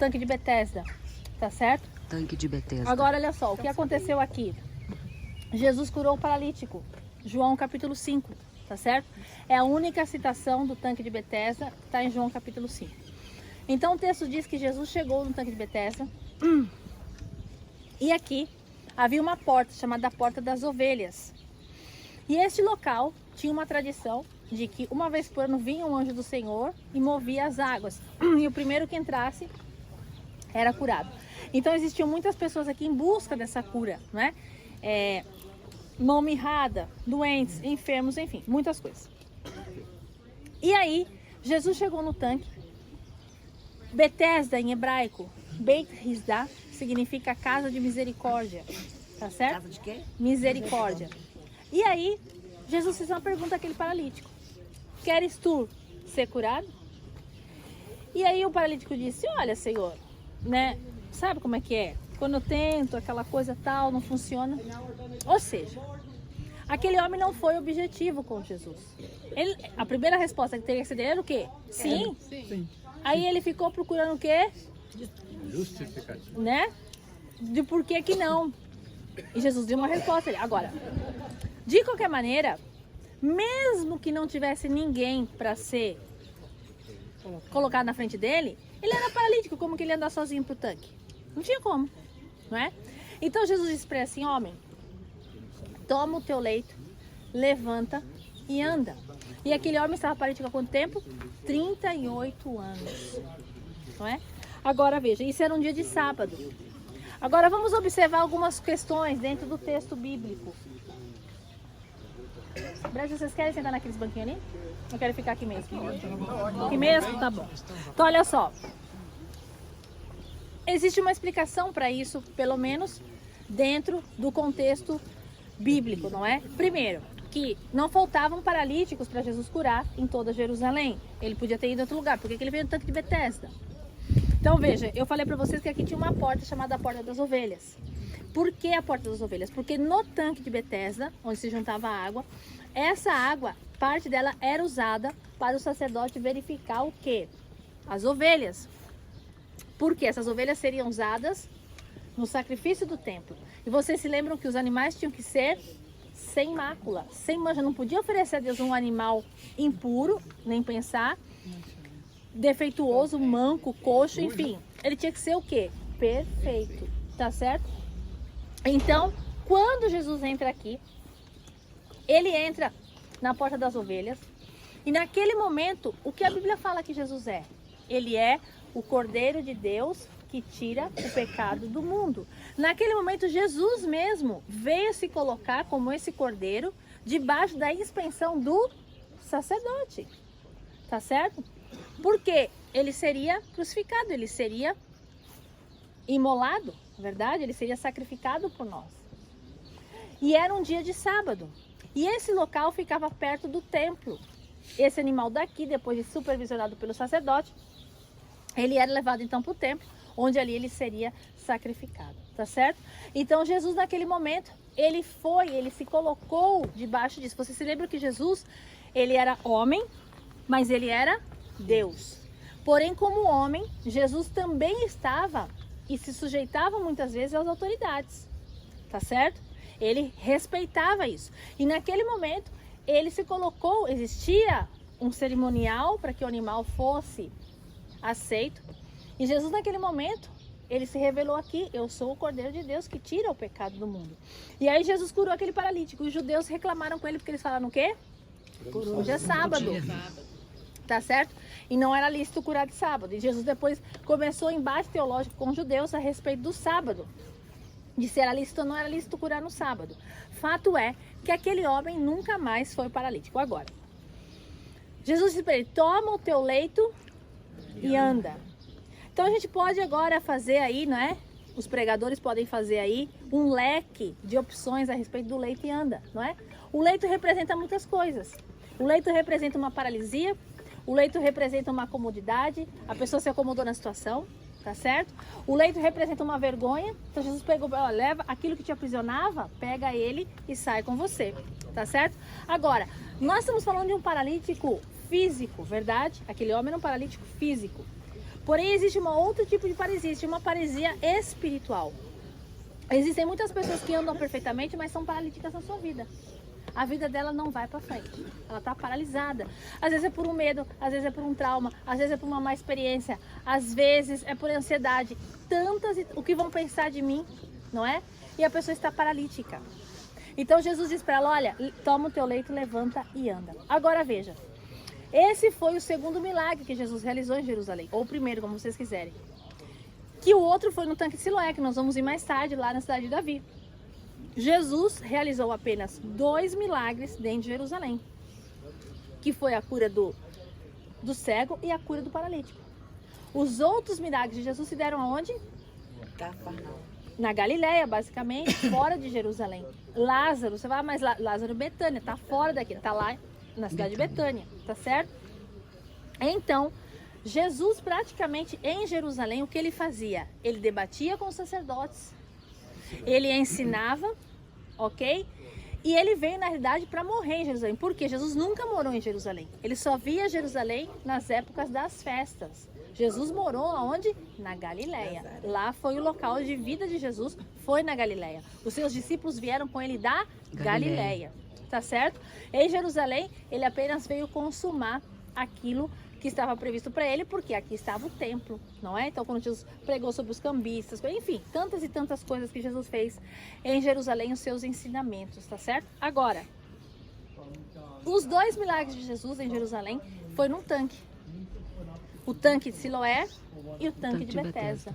tanque de Betesda, tá certo? Tanque de Betesda. Agora olha só, o que aconteceu aqui? Jesus curou o paralítico, João capítulo 5, tá certo? É a única citação do tanque de Betesda, está em João capítulo 5. Então o texto diz que Jesus chegou no tanque de Betesda e aqui havia uma porta chamada Porta das Ovelhas. E este local tinha uma tradição de que uma vez por ano vinha um anjo do Senhor e movia as águas. E o primeiro que entrasse era curado. Então existiam muitas pessoas aqui em busca dessa cura, né? Mão mirrada, doentes, enfermos, enfim, muitas coisas. E aí, Jesus chegou no tanque. Betesda em hebraico, Beit Hesda, significa casa de misericórdia, tá certo? Casa de quê? Misericórdia. E aí, Jesus fez uma pergunta àquele paralítico: queres tu ser curado? E aí o paralítico disse: olha, Senhor, né? Sabe como é que é? Quando eu tento aquela coisa tal, não funciona. Ou seja, aquele homem não foi objetivo com Jesus. A primeira resposta que teria que ser dele era o quê? Sim. Sim. Aí ele ficou procurando o quê? Justificativo. Né? De por que que não. E Jesus deu uma resposta. Agora, de qualquer maneira, mesmo que não tivesse ninguém para ser colocado na frente dele, ele era paralítico. Como que ele ia andar sozinho pro tanque? Não tinha como, não é? Então Jesus disse para ele assim: homem, toma o teu leito, levanta e anda. E aquele homem estava paralítico há quanto tempo? 38 anos, não é? Agora veja, isso era um dia de sábado. Agora vamos observar algumas questões dentro do texto bíblico. Brasil, vocês querem sentar naqueles banquinhos ali? Eu quero ficar aqui mesmo. Aqui mesmo? Tá bom. Então olha só. Existe uma explicação para isso, pelo menos dentro do contexto bíblico, não é? Primeiro, que não faltavam paralíticos para Jesus curar em toda Jerusalém. Ele podia ter ido em outro lugar. Por que ele veio no tanque de Betesda? Então veja, eu falei para vocês que aqui tinha uma porta chamada Porta das Ovelhas. Por que a Porta das Ovelhas? Porque no tanque de Betesda, onde se juntava a água, essa água, parte dela era usada para o sacerdote verificar o quê? As ovelhas. Porque essas ovelhas seriam usadas no sacrifício do templo. E vocês se lembram que os animais tinham que ser sem mácula, sem mancha. Não podia oferecer a Deus um animal impuro, nem pensar, defeituoso, manco, coxo, enfim. Ele tinha que ser o quê? Perfeito, tá certo? Então, quando Jesus entra aqui, ele entra na Porta das Ovelhas. E naquele momento, o que a Bíblia fala que Jesus é? Ele é o Cordeiro de Deus que tira o pecado do mundo. Naquele momento, Jesus mesmo veio se colocar como esse cordeiro debaixo da inspeção do sacerdote. Tá certo? Porque ele seria crucificado, ele seria imolado, na verdade, ele seria sacrificado por nós. E era um dia de sábado. E esse local ficava perto do templo. Esse animal daqui, depois de supervisionado pelo sacerdote, ele era levado então para o templo, onde ali ele seria sacrificado, tá certo? Então Jesus naquele momento, ele se colocou debaixo disso. Você se lembra que Jesus, ele era homem, mas ele era Deus. Porém, como homem, Jesus também estava e se sujeitava muitas vezes às autoridades, tá certo? Ele respeitava isso. E naquele momento, ele se colocou, existia um cerimonial para que o animal fosse aceito. E Jesus naquele momento, ele se revelou aqui: eu sou o Cordeiro de Deus que tira o pecado do mundo. E aí Jesus curou aquele paralítico. Os judeus reclamaram com ele porque eles falaram o quê? Hoje é sábado. Tá certo? E não era lícito curar de sábado. E Jesus depois começou um embate teológico com os judeus a respeito do sábado. De se era lícito ou não era lícito curar no sábado. Fato é que aquele homem nunca mais foi paralítico. Agora, Jesus disse para ele: toma o teu leito e anda. Então a gente pode agora fazer aí, não é? Os pregadores podem fazer aí um leque de opções a respeito do leito e anda, não é? O leito representa muitas coisas. O leito representa uma paralisia, o leito representa uma comodidade, a pessoa se acomodou na situação, tá certo? O leito representa uma vergonha, então Jesus pegou, ó, leva aquilo que te aprisionava, pega ele e sai com você, tá certo? Agora, nós estamos falando de um paralítico físico, verdade? Aquele homem era um paralítico físico. Porém, existe um outro tipo de paralisia, existe uma paralisia espiritual. Existem muitas pessoas que andam perfeitamente, mas são paralíticas na sua vida. A vida dela não vai para frente. Ela está paralisada. Às vezes é por um medo, às vezes é por um trauma, às vezes é por uma má experiência, às vezes é por ansiedade. O que vão pensar de mim, não é? E a pessoa está paralítica. Então Jesus diz para ela, olha, toma o teu leito, levanta e anda. Agora veja, esse foi o segundo milagre que Jesus realizou em Jerusalém. Ou o primeiro, como vocês quiserem. Que o outro foi no tanque de Siloé, que nós vamos ir mais tarde, lá na cidade de Davi. Jesus realizou apenas 2 milagres dentro de Jerusalém. Que foi a cura do cego e a cura do paralítico. Os outros milagres de Jesus se deram aonde? Na Galileia, basicamente, fora de Jerusalém. Lázaro, você vai, mas Lázaro Betânia, tá fora daqui, tá lá na cidade de Betânia, tá certo? Então, Jesus praticamente em Jerusalém, o que ele fazia? Ele debatia com os sacerdotes, ele ensinava, ok? E ele veio na realidade para morrer em Jerusalém, porque Jesus nunca morou em Jerusalém, ele só via Jerusalém nas épocas das festas. Jesus morou aonde? Na Galileia. Lá foi o local de vida de Jesus, foi na Galileia. Os seus discípulos vieram com ele da Galileia, tá certo? Em Jerusalém, ele apenas veio consumar aquilo que estava previsto para ele, porque aqui estava o templo, não é? Então, quando Jesus pregou sobre os cambistas, enfim, tantas e tantas coisas que Jesus fez em Jerusalém, os seus ensinamentos, tá certo? Agora, os 2 milagres de Jesus em Jerusalém foi num tanque. O tanque de Siloé e o tanque de Betesda.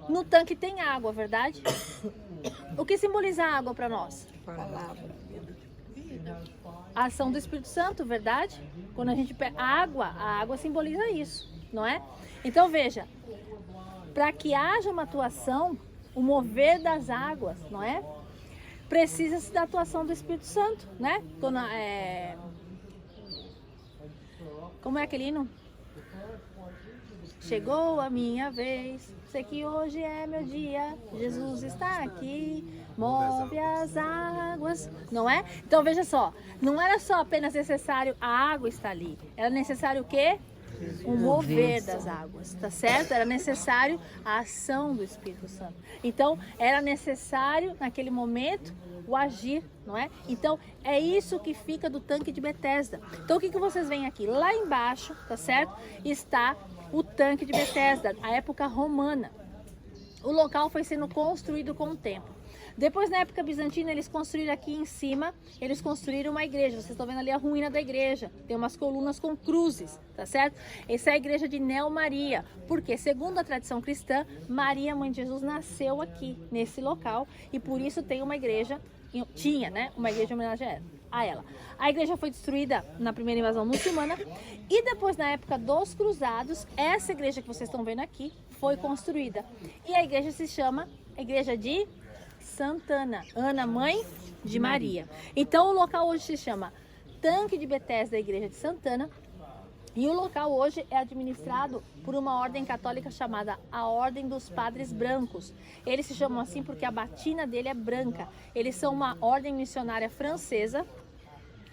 No tanque tem água, verdade? O que simboliza a água para nós? A ação do Espírito Santo, verdade? Quando a gente pega a água simboliza isso, não é? Então veja, para que haja uma atuação, o mover das águas, não é? Precisa-se da atuação do Espírito Santo, né? Quando, como é aquele hino? Chegou a minha vez, sei que hoje é meu dia, Jesus está aqui, move as águas, não é? Então veja só, não era só apenas necessário a água estar ali, era necessário o quê? O mover das águas, tá certo? Era necessário a ação do Espírito Santo. Então era necessário naquele momento o agir, não é? Então é isso que fica do tanque de Betesda. Então o que vocês veem aqui? Lá embaixo, tá certo? Está o tanque de Betesda, a época romana. O local foi sendo construído com o tempo. Depois, na época bizantina, eles construíram aqui em cima, eles construíram uma igreja. Vocês estão vendo ali a ruína da igreja. Tem umas colunas com cruzes, tá certo? Essa é a igreja de Neo Maria, porque, segundo a tradição cristã, Maria, mãe de Jesus, nasceu aqui, nesse local, e por isso tem uma igreja, tinha, né, uma igreja em homenagem a ela. A igreja foi destruída na primeira invasão muçulmana, e depois, na época dos cruzados, essa igreja que vocês estão vendo aqui, foi construída. E a igreja se chama Igreja de Santana, Ana, mãe de Maria. Então o local hoje se chama Tanque de Betesda, Igreja de Santana, e o local hoje é administrado por uma ordem católica chamada a Ordem dos Padres Brancos. Eles se chamam assim porque a batina dele é branca. Eles são uma ordem missionária francesa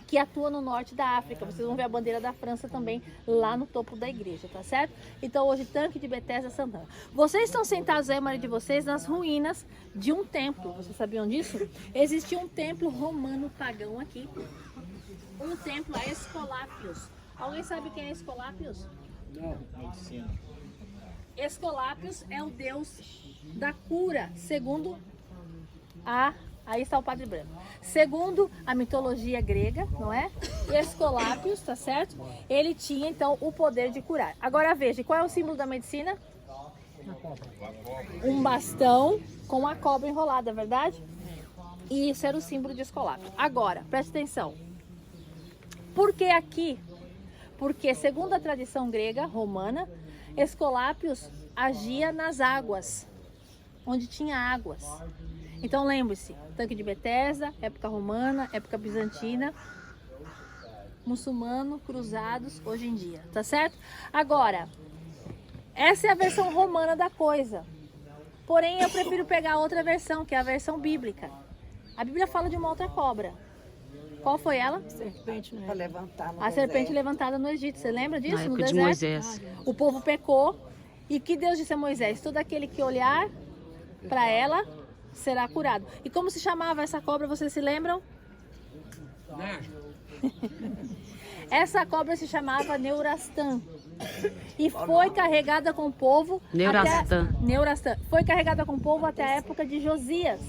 que atua no norte da África. Vocês vão ver a bandeira da França também lá no topo da igreja, tá certo? Então hoje Tanque de Betesda, Santana. Vocês estão sentados aí, a maioria de vocês, nas ruínas de um templo. Vocês sabiam disso? Existia um templo romano pagão aqui. Um templo a Escolápios. Alguém sabe quem é Escolápios? Não, medicina. Escolápios é o deus da cura, segundo aí está o Padre Branco. Segundo a mitologia grega, não é? Escolápios, tá certo? Ele tinha então o poder de curar. Agora veja, qual é o símbolo da medicina? Um bastão com a cobra enrolada, verdade? E isso era o símbolo de Escolápio. Agora, preste atenção. Por que aqui? Porque, segundo a tradição grega, romana, Escolápios agia nas águas, onde tinha águas. Então lembre-se, Tanque de Betesda, época romana, época bizantina, muçulmano, cruzados, hoje em dia, tá certo? Agora, essa é a versão romana da coisa. Porém, eu prefiro pegar outra versão, que é a versão bíblica. A Bíblia fala de uma outra cobra. Qual foi ela? Serpente, né? Para levantar no A serpente deserto. levantada no Egito. Você lembra disso? Na No época de deserto? Moisés. O povo pecou. E que Deus disse a Moisés? Todo aquele que olhar para ela será curado. E como se chamava essa cobra, vocês se lembram? Essa cobra se chamava Neurastã. E foi carregada com o povo. Neurastã. Neurastã. Foi carregada com o povo até a época de Josias.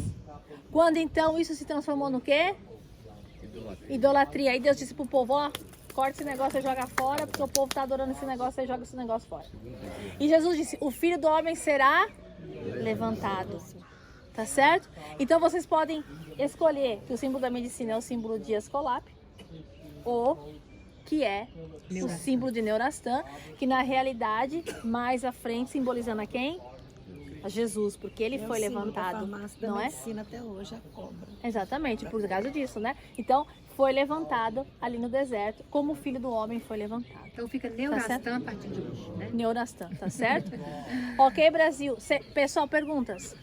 Quando então isso se transformou no quê? Idolatria. Aí Deus disse pro povo, ó, corta esse negócio e joga fora, porque o povo está adorando esse negócio e joga esse negócio fora. E Jesus disse, o Filho do Homem será levantado. Tá certo? Então vocês podem escolher que o símbolo da medicina é o símbolo de Escolápio, ou que é o símbolo de Neurastã, que na realidade, mais à frente, simbolizando a quem? A Jesus, porque ele foi levantado, não é? Medicina até hoje, a cobra. Exatamente, por causa disso, né? Então, foi levantado ali no deserto, como o Filho do Homem foi levantado. Então fica Neurastã a partir de hoje, né? Neurastã, tá certo? Ok, Brasil. Pessoal, perguntas?